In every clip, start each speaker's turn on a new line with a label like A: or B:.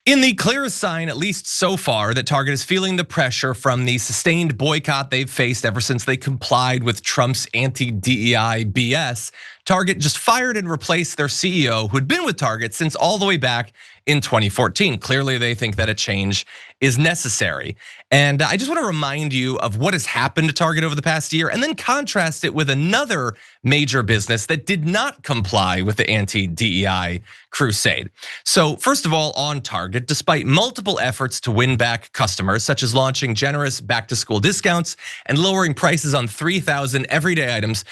A: In the clearest sign, at least so far, that Target is feeling the pressure from the sustained boycott they've faced ever since they complied with Trump's anti-DEI BS, Target just fired and replaced their CEO, who'd been with Target since all the way back in 2014. Clearly, they think that a change is necessary. And I just want to remind you of what has happened to Target over the past year and then contrast it with another major business that did not comply with the anti-DEI crusade. So first of all, on Target, despite multiple efforts to win back customers, such as launching generous back-to-school discounts and lowering prices on 3,000 everyday items,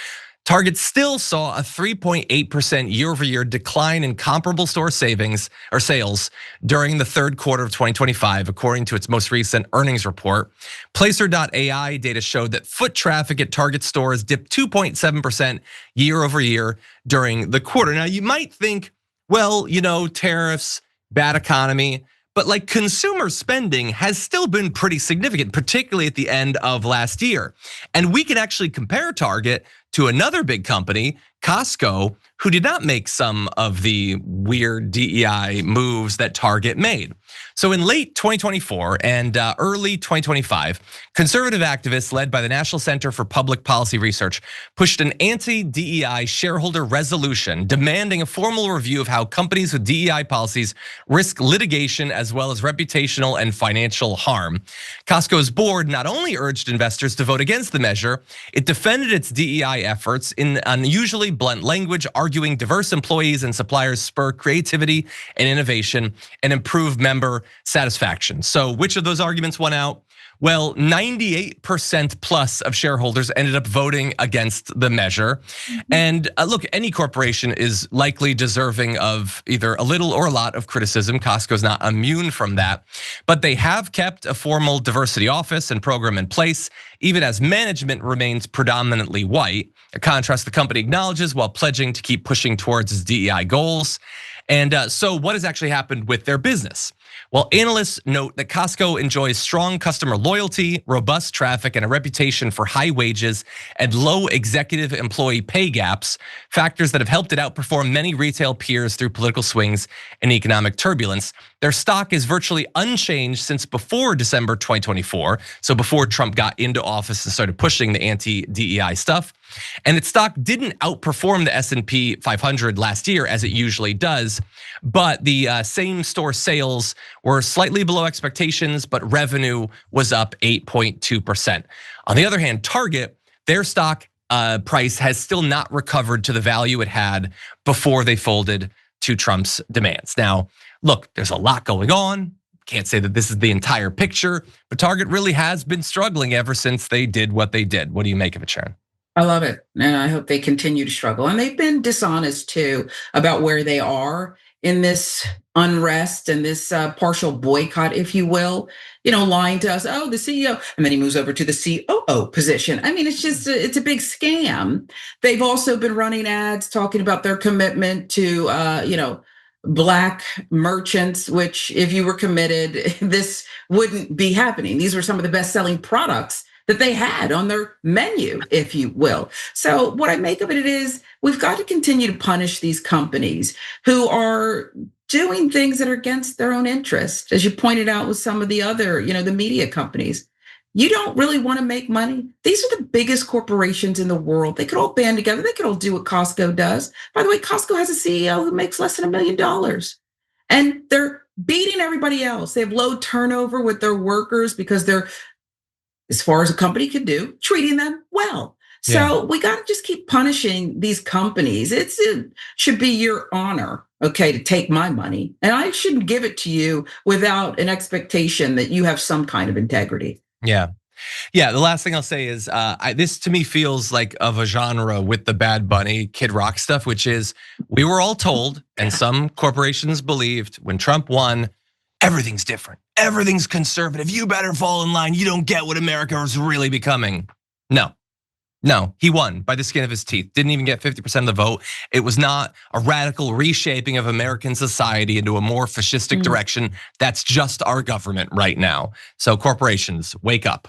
A: Target still saw a 3.8% year-over-year decline in comparable store savings or sales during the third quarter of 2025, according to its most recent earnings report. Placer.ai data showed that foot traffic at Target stores dipped 2.7% year-over-year during the quarter. Now, you might think, well, tariffs, bad economy, but like consumer spending has still been pretty significant, particularly at the end of last year. And we can actually compare Target to another big company, Costco, who did not make some of the weird DEI moves that Target made. So in late 2024 and early 2025, conservative activists led by the National Center for Public Policy Research pushed an anti-DEI shareholder resolution demanding a formal review of how companies with DEI policies risk litigation as well as reputational and financial harm. Costco's board not only urged investors to vote against the measure, it defended its DEI efforts in unusually blunt language, arguing diverse employees and suppliers spur creativity and innovation and improve member satisfaction. So which of those arguments won out? Well, 98% plus of shareholders ended up voting against the measure. And look, any corporation is likely deserving of either a little or a lot of criticism. Costco's not immune from that, but they have kept a formal diversity office and program in place, even as management remains predominantly white. A contrast the company acknowledges while pledging to keep pushing towards its DEI goals. And so what has actually happened with their business? Well, analysts note that Costco enjoys strong customer loyalty, robust traffic, and a reputation for high wages and low executive employee pay gaps, factors that have helped it outperform many retail peers through political swings and economic turbulence. Their stock is virtually unchanged since before December 2024, so before Trump got into office and started pushing the anti-DEI stuff. And its stock didn't outperform the S&P 500 last year as it usually does, but the same store sales were slightly below expectations, but revenue was up 8.2%. On the other hand, Target, their stock price has still not recovered to the value it had before they folded to Trump's demands. Now, look, there's a lot going on. Can't say that this is the entire picture, but Target really has been struggling ever since they did what they did. What do you make of it, Sharon?
B: I love it, and I hope they continue to struggle. And they've been dishonest too about where they are in this unrest and this partial boycott, if you will. Lying to us, oh, the CEO, and then he moves over to the COO position. I mean, it's a big scam. They've also been running ads talking about their commitment to, Black merchants, which if you were committed, this wouldn't be happening. These were some of the best-selling products that they had on their menu, if you will. So what I make of it is we've got to continue to punish these companies who are doing things that are against their own interest. As you pointed out with some of the other, the media companies. You don't really want to make money. These are the biggest corporations in the world. They could all band together. They could all do what Costco does. By the way, Costco has a CEO who makes less than $1 million. And they're beating everybody else. They have low turnover with their workers because they're, as far as a company could do, treating them well. So we got to just keep punishing these companies. It should be your honor, okay, to take my money. And I shouldn't give it to you without an expectation that you have some kind of integrity.
A: Yeah. The last thing I'll say is this to me feels like of a genre with the Bad Bunny, Kid Rock stuff, which is we were all told, and some corporations believed when Trump won, everything's different. Everything's conservative. You better fall in line. You don't get what America is really becoming. No, he won by the skin of his teeth. Didn't even get 50% of the vote. It was not a radical reshaping of American society into a more fascistic direction. That's just our government right now. So corporations, wake up.